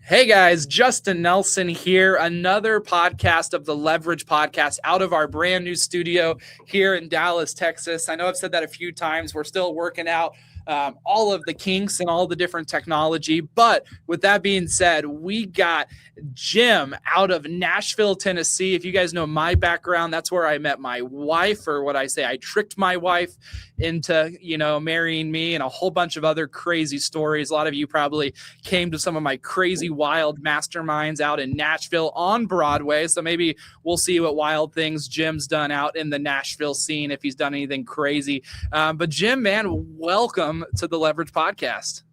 Hey guys, Justin Nelson here. Another podcast of the Leverage Podcast out of our brand new studio here in Dallas, Texas. I know I've said that a few times. We're still working out all of the kinks and all the different technology. But with that being said, we got Jim out of Nashville, Tennessee. If you guys know my background, that's where I met my wife, or what I say, I tricked my wife into, marrying me, and a whole bunch of other crazy stories. A lot of you probably came to some of my crazy wild masterminds out in Nashville on Broadway. So maybe we'll see what wild things Jim's done out in the Nashville scene, if he's done anything crazy. But Jim, man, welcome to the Leverage Podcast.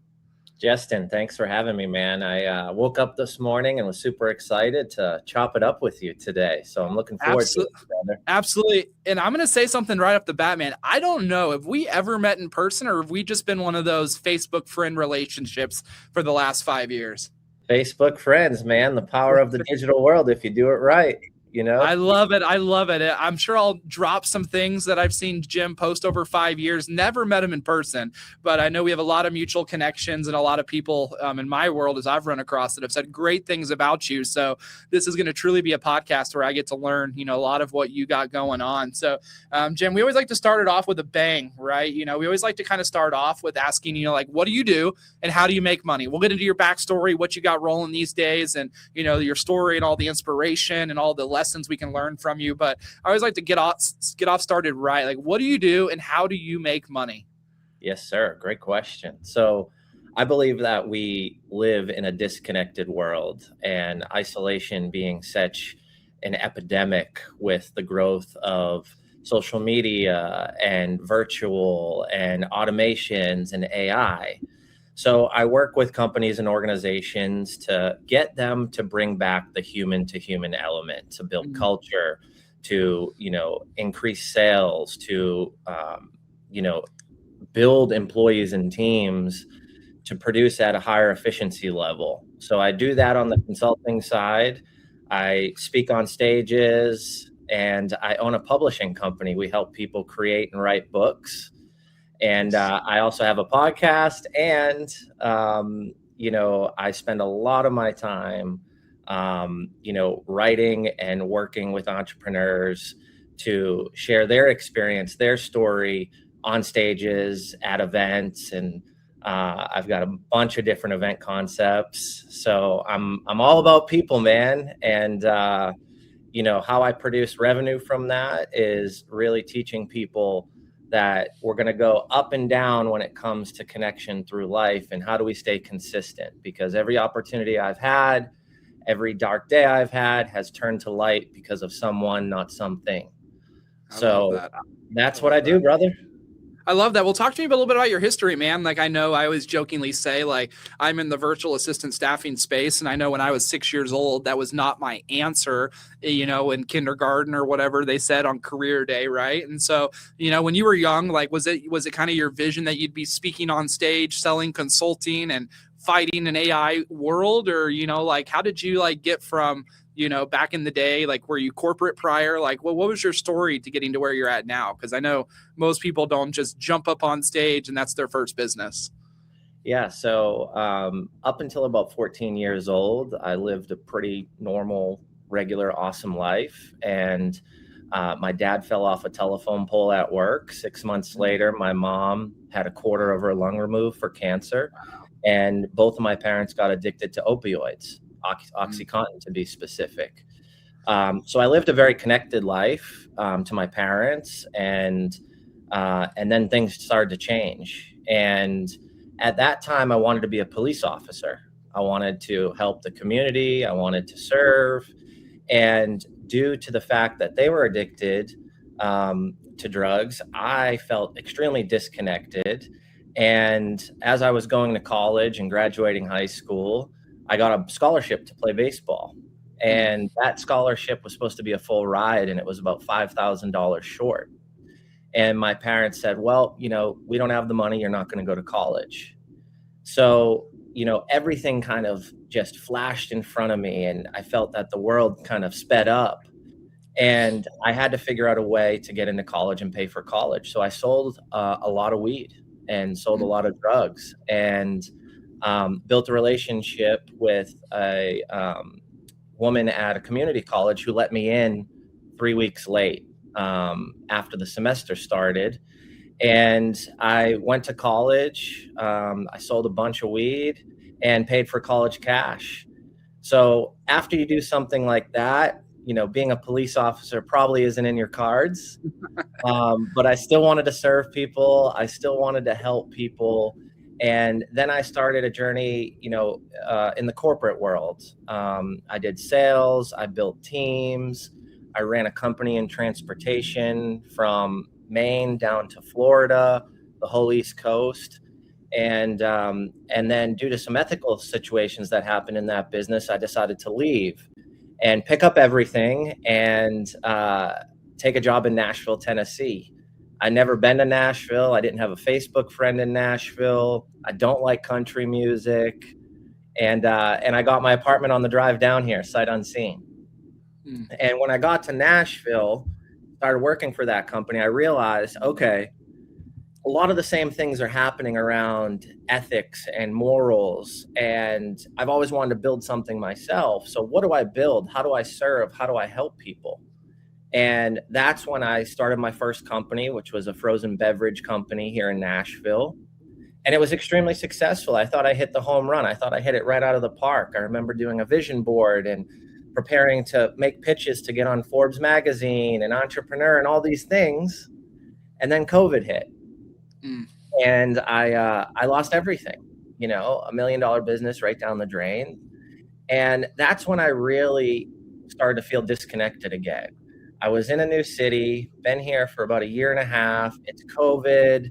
Justin, thanks for having me, man. I woke up this morning and was super excited to chop it up with you today. So I'm looking forward to it, brother. Absolutely. And I'm going to say something right off the bat, man. I don't know if we ever met in person, or have we just been one of those Facebook friend relationships for the last 5 years? Facebook friends, man, the power of the digital world if you do it right. I love it. I'm sure I'll drop some things that I've seen Jim post over 5 years. Never met him in person, but I know we have a lot of mutual connections and a lot of people in my world, as I've run across, that have said great things about you. So this is going to truly be a podcast where I get to learn, a lot of what you got going on. So Jim, we always like to start it off with a bang, right? We always like to kind of start off with asking, what do you do and how do you make money? We'll get into your backstory, what you got rolling these days, and, your story and all the inspiration and all the lessons we can learn from you. But I always like to get off started right. Like, what do you do and how do you make money? Yes, sir. Great question. So I believe that we live in a disconnected world, and isolation being such an epidemic with the growth of social media and virtual and automations and AI. So I work with companies and organizations to get them to bring back the human to human element, to build culture, to, increase sales, to, build employees and teams to produce at a higher efficiency level. So I do that on the consulting side. I speak on stages, and I own a publishing company. We help people create and write books. And I also have a podcast, and, I spend a lot of my time, writing and working with entrepreneurs to share their experience, their story on stages, at events. And I've got a bunch of different event concepts. So I'm all about people, man. And, how I produce revenue from that is really teaching people that we're going to go up and down when it comes to connection through life, and how do we stay consistent? Because every opportunity I've had, every dark day I've had, has turned to light because of someone, not something. So that's what I do, brother. I love that. Well, talk to me a little bit about your history, man. Like, I know I always jokingly say, like, I'm in the virtual assistant staffing space. And I know when I was 6 years old, that was not my answer, in kindergarten or whatever they said on career day. Right. And so, when you were young, like, was it kind of your vision that you'd be speaking on stage, selling consulting and fighting an AI world? Or, how did you get from, back in the day, like, were you corporate prior? Like, what was your story to getting to where you're at now? Because I know most people don't just jump up on stage and that's their first business. Yeah. So up until about 14 years old, I lived a pretty normal, regular, awesome life. And my dad fell off a telephone pole at work. 6 months later, my mom had a quarter of her lung removed for cancer. And both of my parents got addicted to opioids. Oxycontin to be specific. So I lived a very connected life to my parents, and then things started to change. And at that time, I wanted to be a police officer. I wanted to help the community. I wanted to serve. And due to the fact that they were addicted to drugs, I felt extremely disconnected. And as I was going to college and graduating high school, I got a scholarship to play baseball, and that scholarship was supposed to be a full ride, and it was about $5,000 short. And my parents said, well, we don't have the money. You're not going to go to college. So, everything kind of just flashed in front of me, and I felt that the world kind of sped up, and I had to figure out a way to get into college and pay for college. So I sold a lot of weed and sold a lot of drugs. And built a relationship with a woman at a community college who let me in 3 weeks late after the semester started. And I went to college. I sold a bunch of weed and paid for college cash. So after you do something like that, being a police officer probably isn't in your cards. But I still wanted to serve people. I still wanted to help people. And then I started a journey, in the corporate world. I did sales, I built teams, I ran a company in transportation from Maine down to Florida, the whole East Coast. And then due to some ethical situations that happened in that business, I decided to leave and pick up everything and take a job in Nashville, Tennessee. I'd never been to Nashville. I didn't have a Facebook friend in Nashville. I don't like country music. And I got my apartment on the drive down here, sight unseen. And when I got to Nashville, started working for that company, I realized, okay, a lot of the same things are happening around ethics and morals. And I've always wanted to build something myself. So what do I build? How do I serve? How do I help people? And that's when I started my first company, which was a frozen beverage company here in Nashville. And it was extremely successful. I thought I hit the home run. I thought I hit it right out of the park. I remember doing a vision board and preparing to make pitches to get on Forbes magazine and Entrepreneur and all these things. And then COVID hit. And I lost everything, $1 million business right down the drain. And that's when I really started to feel disconnected again. I was in a new city, been here for about 1.5 years. It's COVID.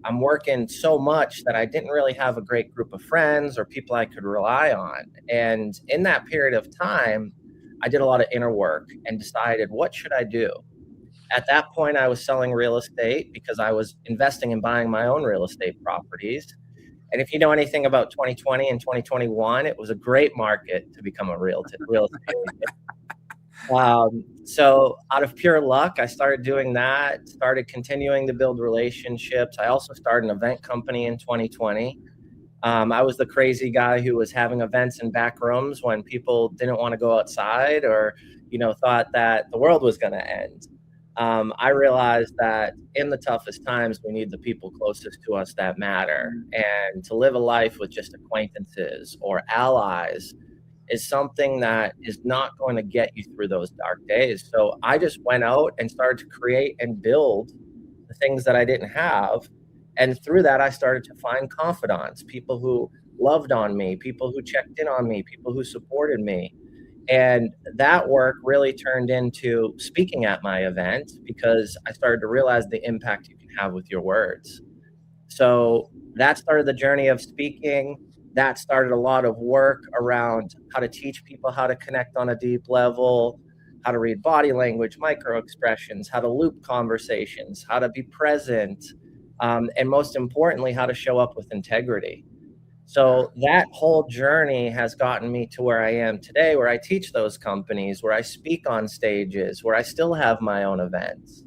I'm working so much that I didn't really have a great group of friends or people I could rely on. And in that period of time, I did a lot of inner work and decided, what should I do? At that point, I was selling real estate because I was investing in buying my own real estate properties. And if you know anything about 2020 and 2021, it was a great market to become a real estate agent. So out of pure luck, I started doing that, started continuing to build relationships. I also started an event company in 2020. I was the crazy guy who was having events in back rooms when people didn't want to go outside or, thought that the world was going to end. I realized that in the toughest times, we need the people closest to us that matter. And to live a life with just acquaintances or allies is something that is not going to get you through those dark days. So I just went out and started to create and build the things that I didn't have. And through that, I started to find confidants, people who loved on me, people who checked in on me, people who supported me. And that work really turned into speaking at my event because I started to realize the impact you can have with your words. So that started the journey of speaking. That started a lot of work around how to teach people how to connect on a deep level, how to read body language, micro expressions, how to loop conversations, how to be present, and most importantly, how to show up with integrity. So that whole journey has gotten me to where I am today, where I teach those companies, where I speak on stages, where I still have my own events.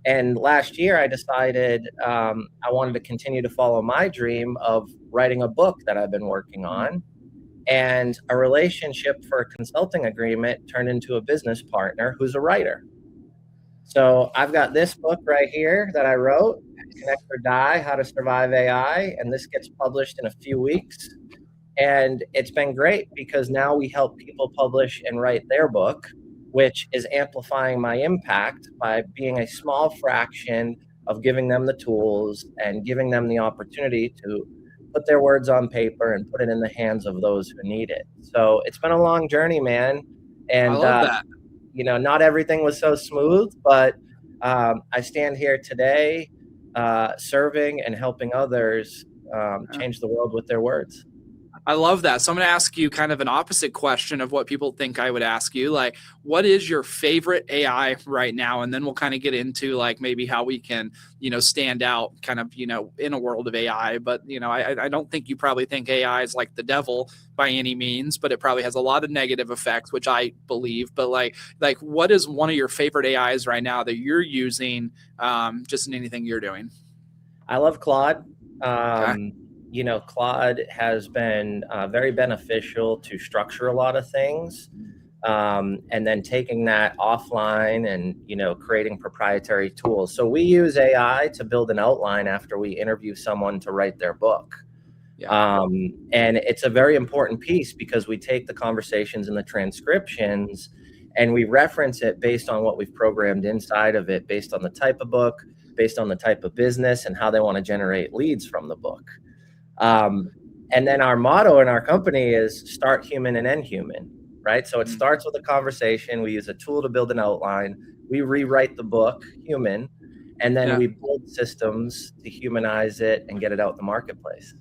And last year, I decided I wanted to continue to follow my dream of writing a book that I've been working on. And a relationship for a consulting agreement turned into a business partner who's a writer. So I've got this book right here that I wrote, Connect or Die, How to Survive AI. And this gets published in a few weeks. And it's been great because now we help people publish and write their book, which is amplifying my impact by being a small fraction of giving them the tools and giving them the opportunity to put their words on paper and put it in the hands of those who need it. So it's been a long journey, man. And I love that. Not everything was so smooth, but I stand here today serving and helping others change the world with their words. I love that. So I'm going to ask you kind of an opposite question of what people think I would ask you. Like, what is your favorite AI right now? And then we'll kind of get into like maybe how we can, stand out kind of, in a world of AI. But, I don't think you probably think AI is like the devil by any means, but it probably has a lot of negative effects, which I believe. But like what is one of your favorite AIs right now that you're using just in anything you're doing? I love Claude. Okay. Claude has been very beneficial to structure a lot of things. And then taking that offline and, creating proprietary tools. So we use AI to build an outline after we interview someone to write their book. Yeah. And it's a very important piece because we take the conversations and the transcriptions and we reference it based on what we've programmed inside of it, based on the type of book, based on the type of business and how they want to generate leads from the book. And then our motto in our company is start human and end human, right? So it starts with a conversation. We use a tool to build an outline. We rewrite the book human, and then we build systems to humanize it and get it out in the marketplace.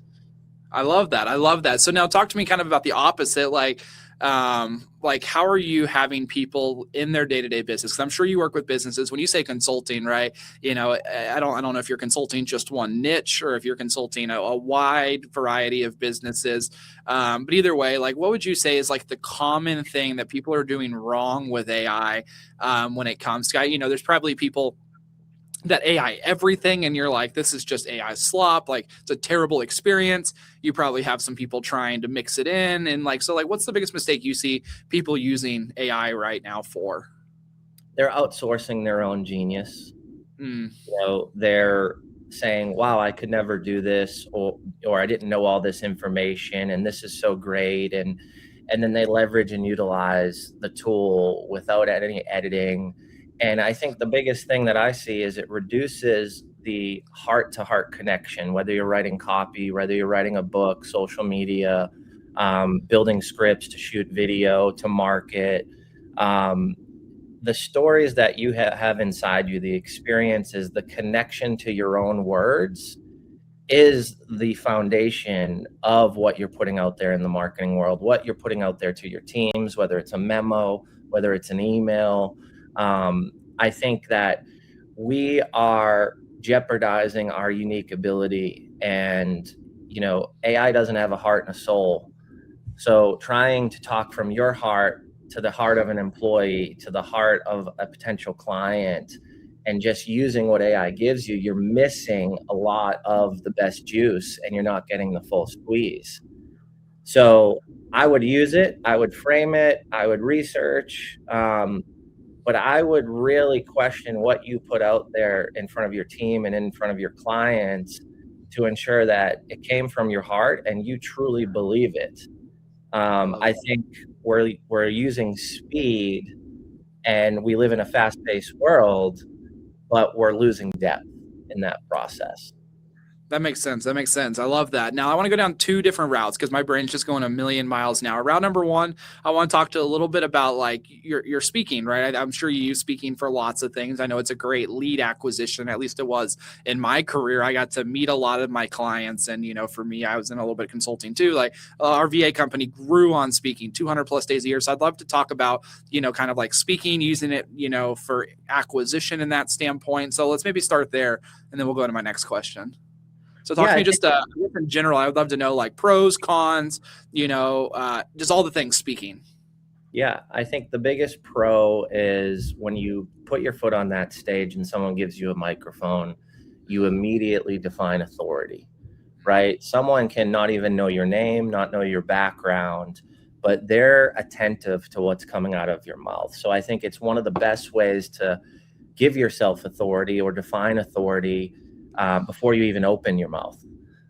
I love that. I love that. So now talk to me kind of about the opposite. Like how are you having people in their day-to-day business? 'Cause I'm sure you work with businesses. When you say consulting, right? I don't know if you're consulting just one niche or if you're consulting a wide variety of businesses. But either way, like, what would you say is like the common thing that people are doing wrong with AI when it comes to, there's probably people that AI everything and you're like, this is just AI slop, like it's a terrible experience. You probably have some people trying to mix it in and what's the biggest mistake you see people using AI right now for? They're outsourcing their own genius. They're saying, wow, I could never do this, or I didn't know all this information and this is so great. And then they leverage and utilize the tool without any editing. And I think the biggest thing that I see is it reduces the heart-to-heart connection, whether you're writing copy, whether you're writing a book, social media, building scripts to shoot video, to market. The stories that you have inside you, the experiences, the connection to your own words is the foundation of what you're putting out there in the marketing world, what you're putting out there to your teams, whether it's a memo, whether it's an email. I think that we are jeopardizing our unique ability, and AI doesn't have a heart and a soul. So trying to talk from your heart to the heart of an employee, to the heart of a potential client, and just using what AI gives you, you're missing a lot of the best juice and you're not getting the full squeeze. So I would use it, I would frame it, I would research, but I would really question what you put out there in front of your team and in front of your clients to ensure that it came from your heart and you truly believe it. I think we're using speed and we live in a fast-paced world, but we're losing depth in that process. That makes sense. That makes sense. I love that. Now I want to go down two different routes because my brain's just going a million miles an hour. Route number one, I want to talk to a little bit about like your speaking, right? I'm sure you use speaking for lots of things. I know it's a great lead acquisition. At least it was in my career. I got to meet a lot of my clients. And, for me, I was in a little bit of consulting too. Like our VA company grew on speaking 200 plus days a year. So I'd love to talk about, kind of like speaking, using it, for acquisition in that standpoint. So let's maybe start there and then we'll go to my next question. So talk to me just in general. I would love to know like pros, cons, just all the things speaking. Yeah, I think the biggest pro is when you put your foot on that stage and someone gives you a microphone, you immediately define authority, right? Someone can not even know your name, not know your background, but they're attentive to what's coming out of your mouth. So I think it's one of the best ways to give yourself authority or define authority before you even open your mouth.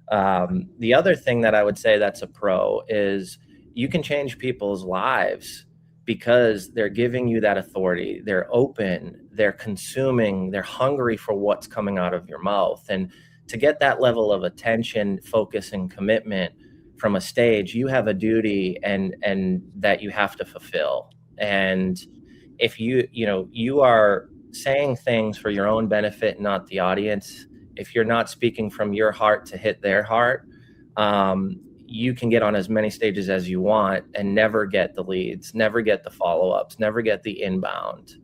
The other thing that I would say that's a pro is you can change people's lives because they're giving you that authority. They're open, they're consuming, they're hungry for what's coming out of your mouth. And to get that level of attention, focus, and commitment from a stage, you have a duty and that you have to fulfill. And if you are saying things for your own benefit, not the audience, if you're not speaking from your heart to hit their heart, you can get on as many stages as you want and never get the leads, never get the follow-ups, never get the inbound.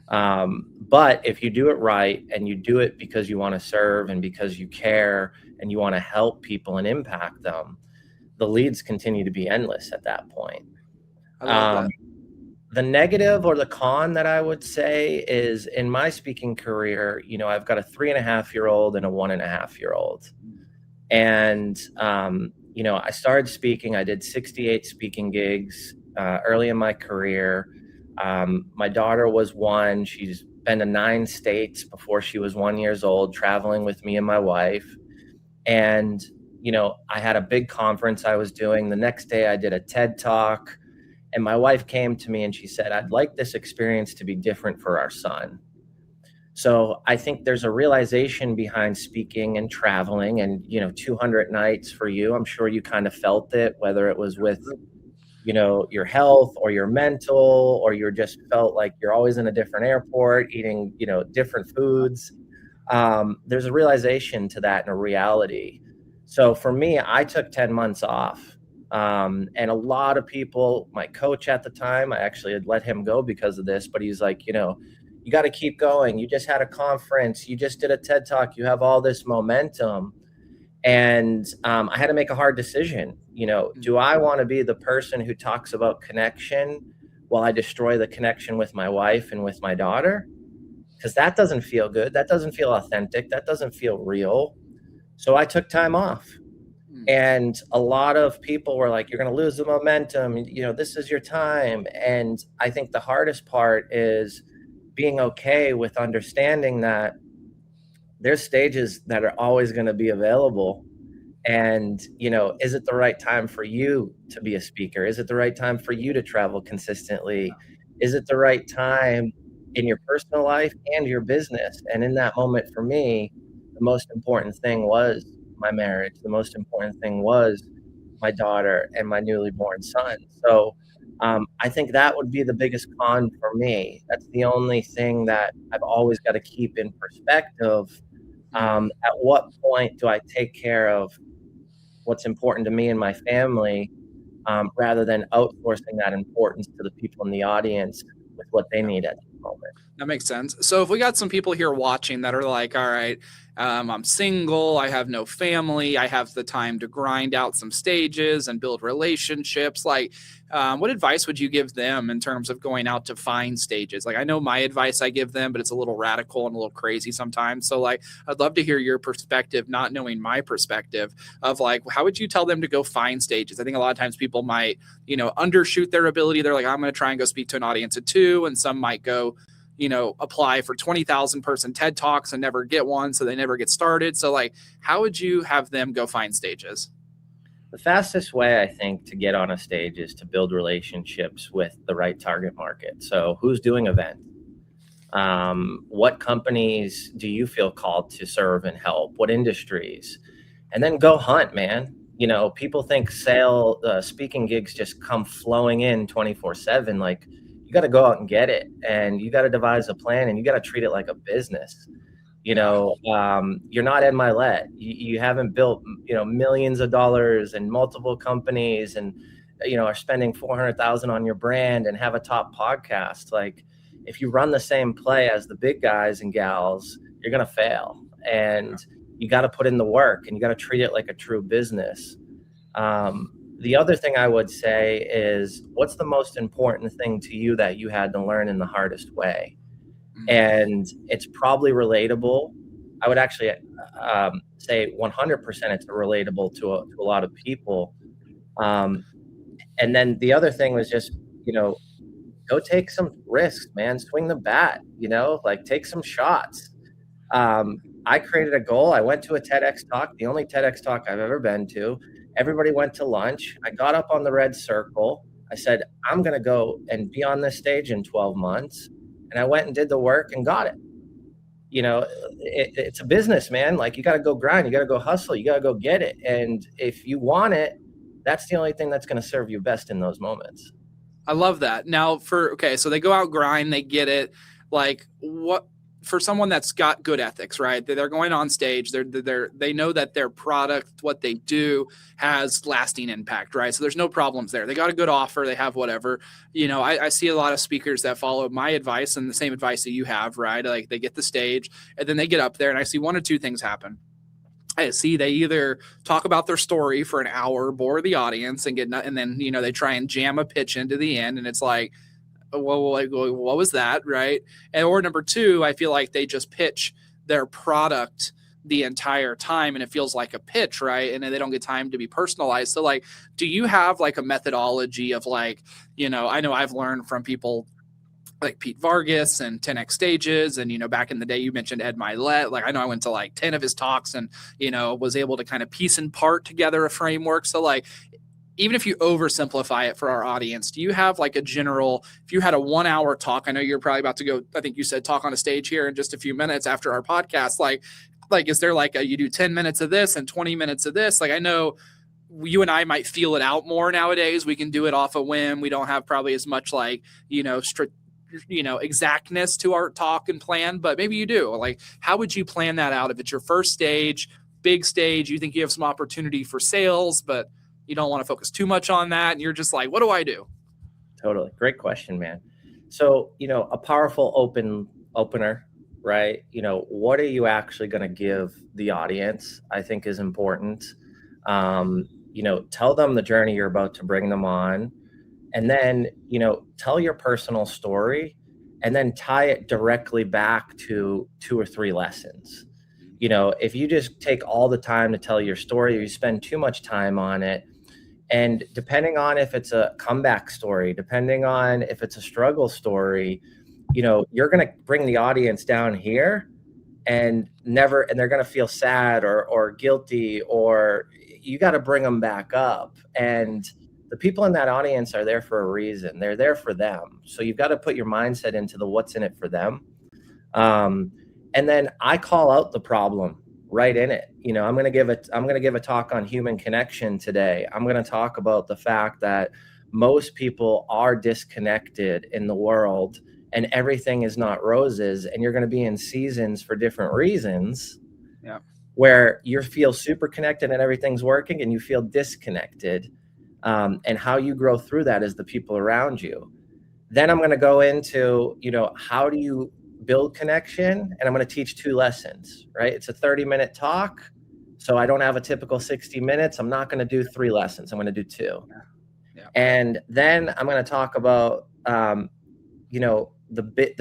But if you do it right and you do it because you want to serve and because you care and you want to help people and impact them, the leads continue to be endless at that point. I love that. The negative or the con that I would say is in my speaking career, I've got a 3.5-year-old and a 1.5-year-old. And, I started speaking. I did 68 speaking gigs early in my career. My daughter was one. She's been to 9 states before she was 1 year old, traveling with me and my wife. And, I had a big conference I was doing. The next day I did a TED Talk. And my wife came to me and she said, I'd like this experience to be different for our son. So I think there's a realization behind speaking and traveling and, 200 nights for you. I'm sure you kind of felt it, whether it was with, your health or your mental, or you just felt like you're always in a different airport eating, different foods. There's a realization to that and a reality. So for me, I took 10 months off. And a lot of people, my coach at the time, I actually had let him go because of this, but he's like, you got to keep going. You just had a conference. You just did a TED Talk. You have all this momentum. And I had to make a hard decision. Do I want to be the person who talks about connection while I destroy the connection with my wife and with my daughter? Because that doesn't feel good. That doesn't feel authentic. That doesn't feel real. So I took time off. And a lot of people were like, you're going to lose the momentum. This is your time. And I think the hardest part is being okay with understanding that there's stages that are always going to be available. And, is it the right time for you to be a speaker? Is it the right time for you to travel consistently? Is it the right time in your personal life and your business? And in that moment for me, the most important thing was my marriage. The most important thing was my daughter and my newly born son. So I think that would be the biggest con for me. That's the only thing that I've always got to keep in perspective. At what point do I take care of what's important to me and my family, rather than outsourcing that importance to the people in the audience with what they need at the moment? That makes sense. So if we got some people here watching that are like, all right, I'm single, I have no family, I have the time to grind out some stages and build relationships. Like, what advice would you give them in terms of going out to find stages? Like, I know my advice I give them, but it's a little radical and a little crazy sometimes. So like, I'd love to hear your perspective, not knowing my perspective of like, how would you tell them to go find stages? I think a lot of times people might, undershoot their ability. They're like, I'm going to try and go speak to an audience of 2, and some might go, apply for 20,000 person TED Talks and never get one. So they never get started. So like, how would you have them go find stages? The fastest way, I think, to get on a stage is to build relationships with the right target market. So who's doing events? What companies do you feel called to serve and help? What industries? And then go hunt, man. People think speaking gigs just come flowing in 24/7. Like, you got to go out and get it, and you got to devise a plan, and you got to treat it like a business. You're not Ed Milet. You haven't built, millions of dollars and multiple companies and, are spending 400,000 on your brand and have a top podcast. Like, if you run the same play as the big guys and gals, you're going to fail. And you got to put in the work, and you got to treat it like a true business. The other thing I would say is, what's the most important thing to you that you had to learn in the hardest way? And it's probably relatable. I would actually say 100% it's relatable to a lot of people. And then the other thing was just, go take some risks, man. Swing the bat, like take some shots. I created a goal. I went to a TEDx talk, the only TEDx talk I've ever been to. Everybody went to lunch. I got up on the red circle. I said, I'm going to go and be on this stage in 12 months. And I went and did the work and got it. It's a business, man. Like, you got to go grind. You got to go hustle. You got to go get it. And if you want it, that's the only thing that's going to serve you best in those moments. I love that. Now so they go out, grind, they get it. Like, what, for someone that's got good ethics, right? They're going on stage. They know that their product, what they do, has lasting impact, right? So there's no problems there. They got a good offer. They have whatever. I see a lot of speakers that follow my advice and the same advice that you have, right? Like, they get the stage and then they get up there, and I see one or two things happen. I see they either talk about their story for an hour, bore the audience, and then they try and jam a pitch into the end, and it's like, well, what was that, right? Or number 2, I feel like they just pitch their product the entire time and it feels like a pitch, right? And they don't get time to be personalized. So like, do you have like a methodology of like, I know I've learned from people like Pete Vargas and 10X Stages. And, back in the day, you mentioned Ed Milet. Like, I know I went to like 10 of his talks and, was able to kind of piece and part together a framework. So like, even if you oversimplify it for our audience, do you have like a general, if you had a 1 hour talk, I know you're probably about to go, I think you said talk on a stage here in just a few minutes after our podcast, like, is there like you do 10 minutes of this and 20 minutes of this? Like, I know you and I might feel it out more nowadays. We can do it off a whim. We don't have probably as much like, exactness to our talk and plan, but maybe you do. Like, how would you plan that out? If it's your first stage, big stage, you think you have some opportunity for sales, but you don't want to focus too much on that. And you're just like, what do I do? Totally. Great question, man. So, a powerful opener, right? What are you actually going to give the audience, I think is important. Tell them the journey you're about to bring them on. And then, tell your personal story and then tie it directly back to 2 or 3 lessons. If you just take all the time to tell your story, or you spend too much time on it, and depending on if it's a comeback story, depending on if it's a struggle story, you're going to bring the audience down here and they're going to feel sad or guilty, or you got to bring them back up. And the people in that audience are there for a reason. They're there for them. So you've got to put your mindset into the what's in it for them. And then I call out the problem right in it. I'm going to give a talk on human connection today. I'm going to talk about the fact that most people are disconnected in the world and everything is not roses, and you're going to be in seasons for different reasons. Yeah. Where you feel super connected and everything's working and you feel disconnected. And how you grow through that is the people around you. Then I'm going to go into, how do you build connection? And I'm going to teach 2 lessons, right? It's a 30-minute talk. So I don't have a typical 60 minutes. I'm not going to do 3 lessons. I'm going to do 2. Yeah. And then I'm going to talk about, the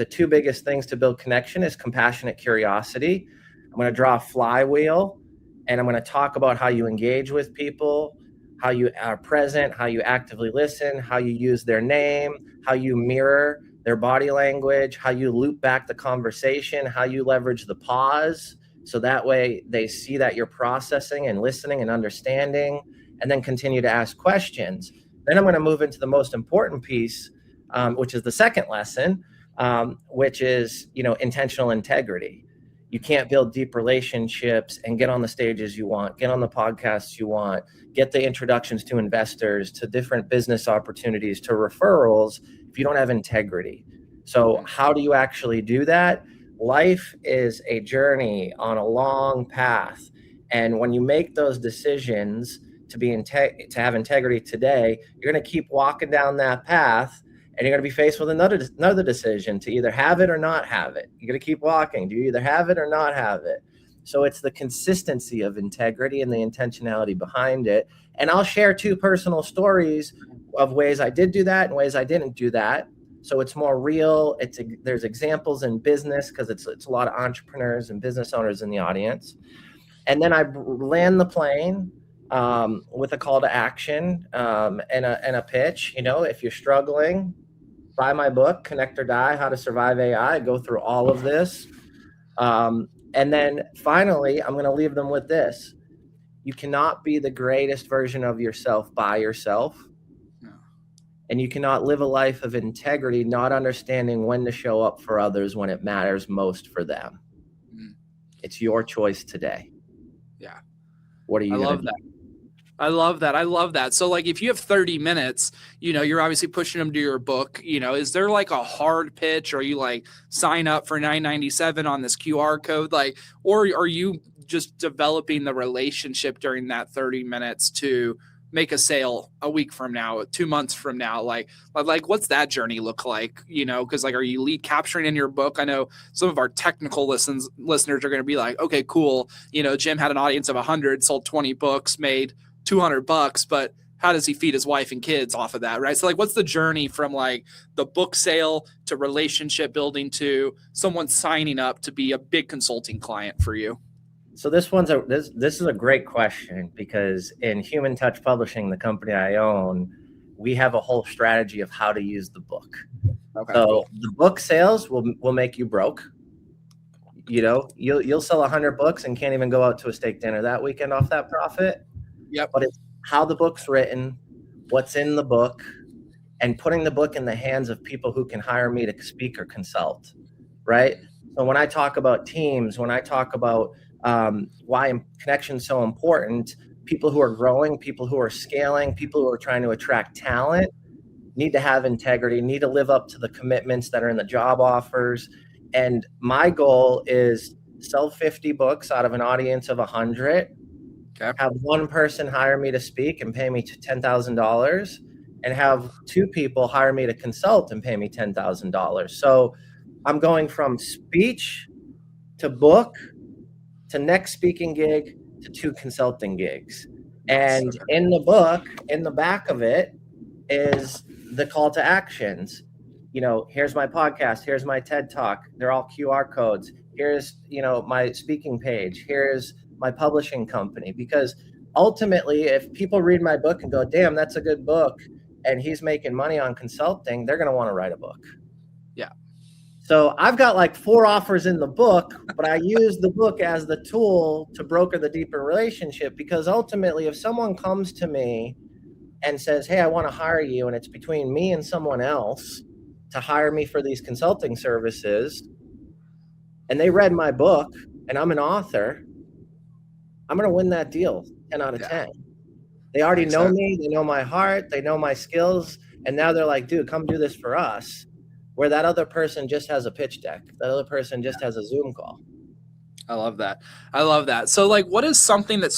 2 biggest things to build connection is compassionate curiosity. I'm going to draw a flywheel, and I'm going to talk about how you engage with people, how you are present, how you actively listen, how you use their name, how you mirror their body language, how you loop back the conversation, how you leverage the pause. So that way they see that you're processing and listening and understanding, and then continue to ask questions. Then I'm going to move into the most important piece, which is the second lesson, which is, intentional integrity. You can't build deep relationships and get on the stages you want, get on the podcasts you want, get the introductions to investors, to different business opportunities, to referrals, if you don't have integrity. So how do you actually do that? Life is a journey on a long path. And when you make those decisions to have integrity today, you're going to keep walking down that path. And you're going to be faced with another decision to either have it or not have it. You're going to keep walking. Do you either have it or not have it? So it's the consistency of integrity and the intentionality behind it. And I'll share 2 personal stories of ways I did do that and ways I didn't do that. So it's more real. There's examples in business because it's a lot of entrepreneurs and business owners in the audience. And then I land the plane with a call to action and a pitch. If you're struggling, buy my book, Connect or Die, How to Survive AI. I go through all of this. And then finally, I'm going to leave them with this. You cannot be the greatest version of yourself by yourself. No. And you cannot live a life of integrity, not understanding when to show up for others when it matters most for them. It's your choice today. Yeah. What are you going to do? I love that. So like, if you have 30 minutes, you're obviously pushing them to your book, is there like a hard pitch, or you like sign up for $9.97 on this QR code? Like, or are you just developing the relationship during that 30 minutes to make a sale a week from now, 2 months from now? Like what's that journey look like? Cause like, are you lead capturing in your book? I know some of our technical listeners are going to be like, okay, cool. Jim had an audience of 100, sold 20 books, made $200, but how does he feed his wife and kids off of that? Right. So like, what's the journey from like the book sale to relationship building to someone signing up to be a big consulting client for you? So this is a great question, because in Human Touch Publishing, the company I own, we have a whole strategy of how to use the book. Okay, So cool. the book sales will make you broke. You know, you'll sell 100 books and can't even go out to a steak dinner that weekend off that profit. Yep. But it's how the book's written, what's in the book, and putting the book in the hands of people who can hire me to speak or consult, right? So when I talk about teams, when I talk about why connection is so important, people who are growing, people who are scaling, people who are trying to attract talent need to have integrity, need to live up to the commitments that are in the job offers. And my goal is sell 50 books out of an audience of 100, Okay. have one person hire me to speak and pay me $10,000, and have two people hire me to consult and pay me $10,000. So I'm going from speech to book to next speaking gig to 2 consulting gigs. Nice. And Okay. in the book, in the back of it, is the call to actions. You know, here's my podcast, here's my TED Talk. They're all QR codes. Here's, you know, my speaking page. Here's my publishing company. Because ultimately, if people read my book and go, damn, that's a good book, and he's making money on consulting, they're going to want to write a book. Yeah. So I've got like 4 offers in the book, but I use the book as the tool to broker the deeper relationship. Because ultimately, if someone comes to me and says, hey, I want to hire you, and it's between me and someone else to hire me for these consulting services, and they read my book and I'm an author, I'm going to win that deal 10 out of 10. They already know me. They know my heart. They know my skills. And now they're like, dude, come do this for us. Where that other person just has a pitch deck. That other person just has a Zoom call. I love that. I love that. So like, what is something that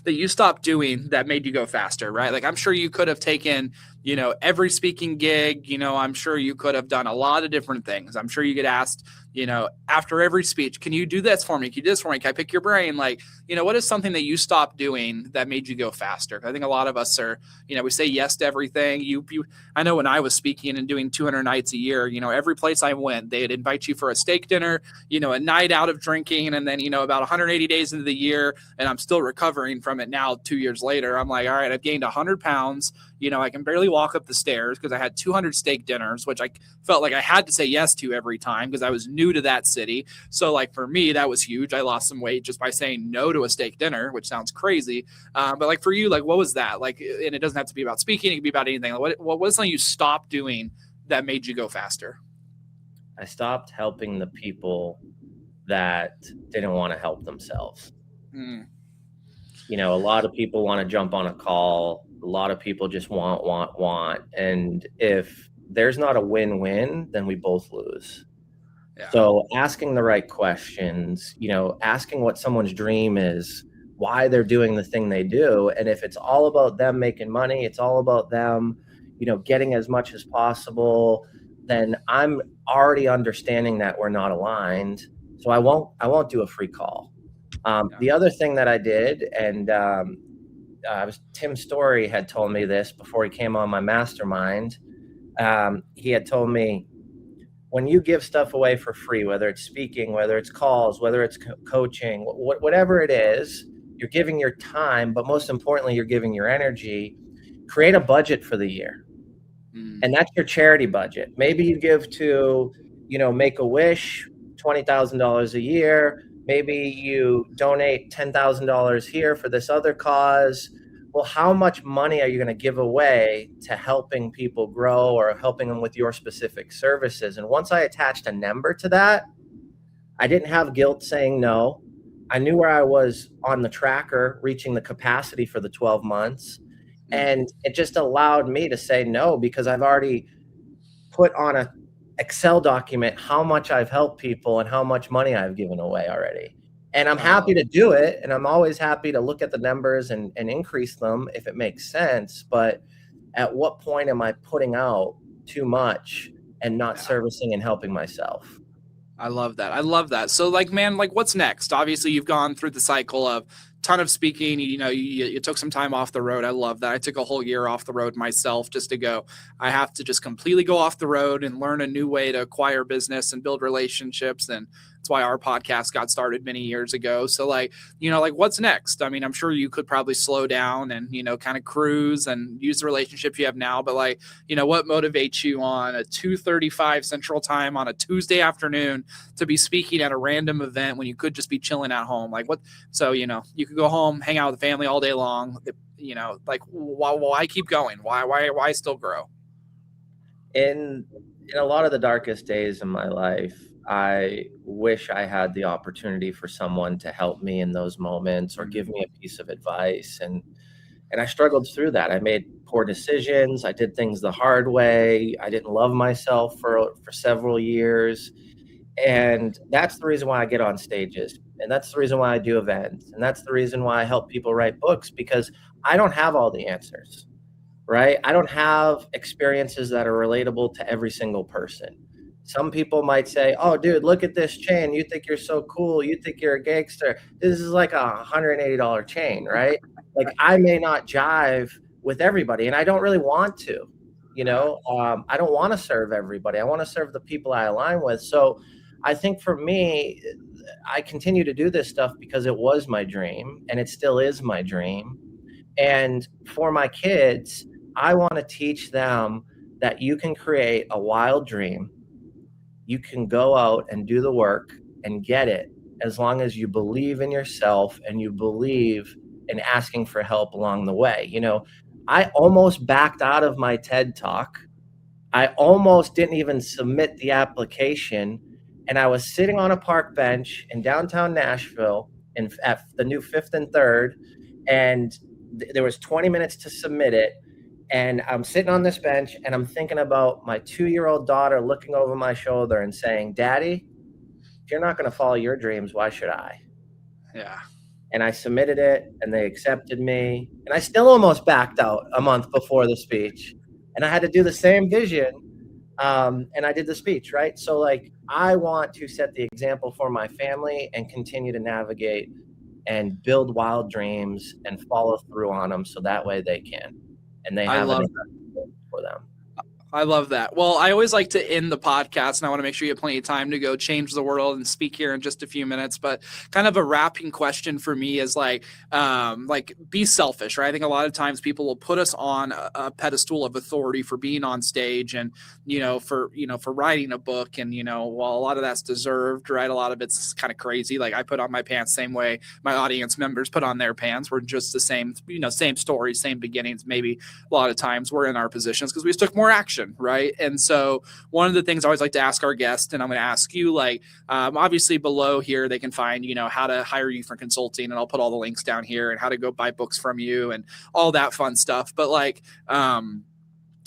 you stopped doing that made you go faster, right? Like, I'm sure you could have taken, you know, every speaking gig, you know, I'm sure you could have done a lot of different things. I'm sure you get asked, you know, after every speech, can you do this for me? Can you do this for me? Can I pick your brain? Like, you know, what is something that you stopped doing that made you go faster? I think a lot of us are, you know, we say yes to everything. I know when I was speaking and doing 200 nights a year, you know, every place I went, they'd invite you for a steak dinner, you know, a night out of drinking. And then, you know, about 180 days into the year, and I'm still recovering from it now 2 years later. I'm like, all right, I've gained 100 pounds. You know, I can barely walk up the stairs because I had 200 steak dinners, which I felt like I had to say yes to every time because I was new to that city. So like for me, that was huge. I lost some weight just by saying no to a steak dinner, which sounds crazy. But like for you, like what was that? Like, and it doesn't have to be about speaking. It can be about anything. What was something you stopped doing that made you go faster? I stopped helping the people that didn't want to help themselves. You know, a lot of people want to jump on a call. A lot of people just want. And if there's not a win-win, then we both lose. Yeah. So asking the right questions, you know, asking what someone's dream is, why they're doing the thing they do. And if it's all about them making money, it's all about them, you know, getting as much as possible, then I'm already understanding that we're not aligned. So I won't do a free call. The other thing that I did, and Tim Story had told me this before he came on my mastermind. He had told me, when you give stuff away for free, whether it's speaking, whether it's calls, whether it's coaching, whatever it is, you're giving your time, but most importantly, you're giving your energy. Create a budget for the year. And that's your charity budget. Maybe you give to, you know, Make-A-Wish, $20,000 a year. Maybe you donate $10,000 here for this other cause. Well, how much money are you going to give away to helping people grow or helping them with your specific services? And once I attached a number to that, I didn't have guilt saying no. I knew where I was on the tracker, reaching the capacity for the 12 months. And it just allowed me to say no, because I've already put on an Excel document how much I've helped people and how much money I've given away already. And I'm happy to do it. And I'm always happy to look at the numbers and increase them if it makes sense. But at what point am I putting out too much and not servicing and helping myself? I love that. I love that. So like, man, like what's next? Obviously you've gone through the cycle of ton of speaking, you know, you took some time off the road. I love that. I took a whole year off the road myself just to go, I have to just completely go off the road and learn a new way to acquire business and build relationships. And That's why our podcast got started many years ago. So like, like what's next? I mean, I'm sure you could probably slow down and, kind of cruise and use the relationship you have now. But like, what motivates you on a 2:35 Central Time on a Tuesday afternoon to be speaking at a random event when you could just be chilling at home? Like what? So, you could go home, hang out with the family all day long. Like why keep going? Why still grow? In a lot of the darkest days in my life, I wish I had the opportunity for someone to help me in those moments or give me a piece of advice. And I struggled through that. I made poor decisions. I did things the hard way. I didn't love myself for several years. And that's the reason why I get on stages. And that's the reason why I do events. And that's the reason why I help people write books, because I don't have all the answers, right? I don't have experiences that are relatable to every single person. Some people might say, oh, dude, look at this chain. You think you're so cool. You think you're a gangster. This is like a $180 chain, right? Like I may not jive with everybody, and I don't really want to, I don't want to serve everybody. I want to serve the people I align with. So I think for me, I continue to do this stuff because it was my dream and it still is my dream. And for my kids, I want to teach them that you can create a wild dream. You can go out and do the work and get it, as long as you believe in yourself and you believe in asking for help along the way. I almost backed out of my TED Talk. I almost didn't even submit the application. And I was sitting on a park bench in downtown Nashville at the new 5th and 3rd. And there was 20 minutes to submit it. And I'm sitting on this bench and I'm thinking about my 2-year-old daughter looking over my shoulder and saying, Daddy, if you're not going to follow your dreams, why should I? Yeah. And I submitted it and they accepted me. And I still almost backed out a month before the speech. And I had to do the same vision. And I did the speech, right? So like, I want to set the example for my family and continue to navigate and build wild dreams and follow through on them so that way they can. And they have an for them. I love that. Well, I always like to end the podcast, and I want to make sure you have plenty of time to go change the world and speak here in just a few minutes. But kind of a wrapping question for me is like be selfish, right? I think a lot of times people will put us on a pedestal of authority for being on stage and, for writing a book. And, while a lot of that's deserved, right? A lot of it's kind of crazy. Like I put on my pants same way my audience members put on their pants. We're just the same, same stories, same beginnings. Maybe a lot of times we're in our positions because we just took more action. Right. And so one of the things I always like to ask our guests, and I'm going to ask you, obviously below here, they can find, how to hire you for consulting, and I'll put all the links down here, and how to go buy books from you and all that fun stuff. But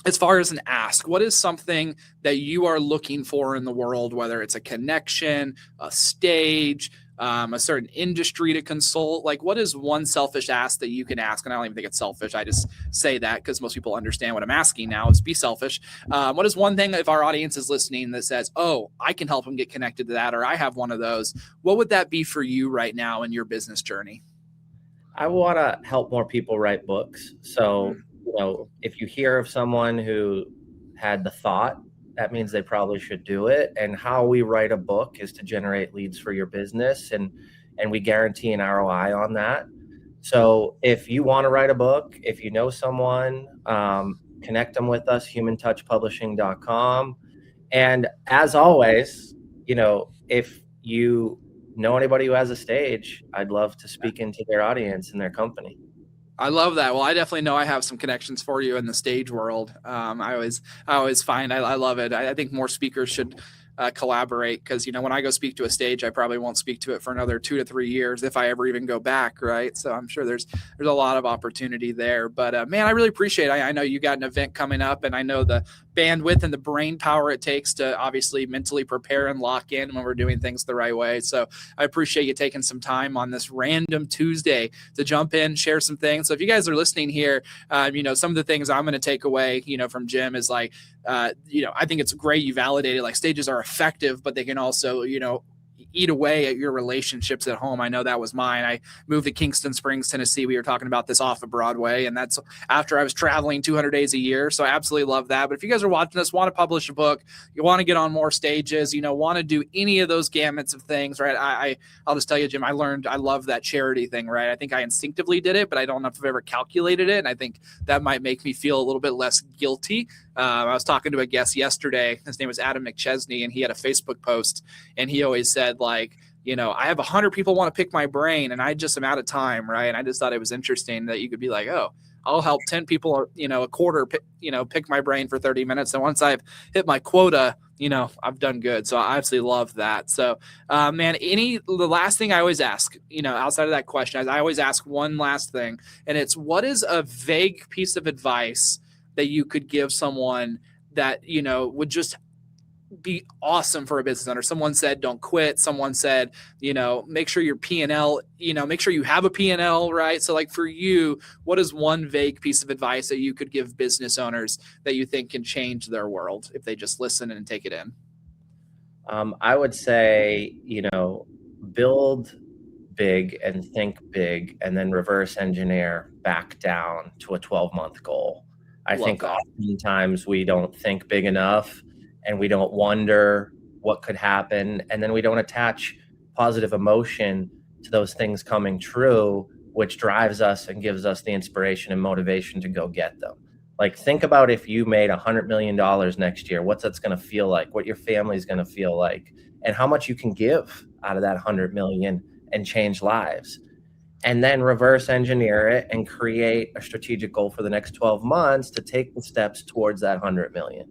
as far as an ask, what is something that you are looking for in the world, whether it's a connection, a stage, a certain industry to consult? Like, what is one selfish ask that you can ask? And I don't even think it's selfish. I just say that because most people understand what I'm asking now is be selfish. What is one thing, if our audience is listening, that says, oh, I can help them get connected to that, or I have one of those? What would that be for you right now in your business journey? I want to help more people write books. So, if you hear of someone who had the thought, that means they probably should do it. And how we write a book is to generate leads for your business, and we guarantee an ROI on that. So if you want to write a book, if you know someone, connect them with us, humantouchpublishing.com. And as always, if you know anybody who has a stage, I'd love to speak into their audience and their company. I love that. Well, I definitely know I have some connections for you in the stage world. I always find I love it. I think more speakers should collaborate, because when I go speak to a stage, I probably won't speak to it for another 2 to 3 years if I ever even go back, right? So I'm sure there's a lot of opportunity there. But man, I really appreciate it. I know you got an event coming up, and I know the bandwidth and the brain power it takes to obviously mentally prepare and lock in when we're doing things the right way. So I appreciate you taking some time on this random Tuesday to jump in, share some things. So if you guys are listening here, some of the things I'm going to take away, from Jim is I think it's great you validated stages are effective, but they can also, eat away at your relationships at home. I know that was mine. I moved to Kingston Springs, Tennessee. We were talking about this off of Broadway, and that's after I was traveling 200 days a year. So I absolutely love that. But if you guys are watching this, want to publish a book, you want to get on more stages, want to do any of those gamuts of things, right? I'll just tell you, Jim, I love that charity thing, right? I think I instinctively did it, but I don't know if I've ever calculated it. And I think that might make me feel a little bit less guilty. I was talking to a guest yesterday. His name was Adam McChesney, and he had a Facebook post, and he always said, like, I have 100 people want to pick my brain, and I just am out of time, right? And I just thought it was interesting that you could be like, oh, I'll help 10 people, a quarter, pick my brain for 30 minutes. And once I've hit my quota, I've done good. So I absolutely love that. So, man, the last thing I always ask, outside of that question, I always ask one last thing, and it's, what is a vague piece of advice that you could give someone that, would just be awesome for a business owner? Someone said, don't quit. Someone said, make sure your P&L, make sure you have a P&L, right? So like for you, what is one vague piece of advice that you could give business owners that you think can change their world if they just listen and take it in? I would say, build big and think big, and then reverse engineer back down to a 12-month goal. I think oftentimes we don't think big enough, and we don't wonder what could happen, and then we don't attach positive emotion to those things coming true, which drives us and gives us the inspiration and motivation to go get them. Like, think about if you made $100 million next year, what's that's going to feel like, what your family's going to feel like, and how much you can give out of that 100 million and change lives. And then reverse engineer it and create a strategic goal for the next 12 months to take the steps towards that 100 million.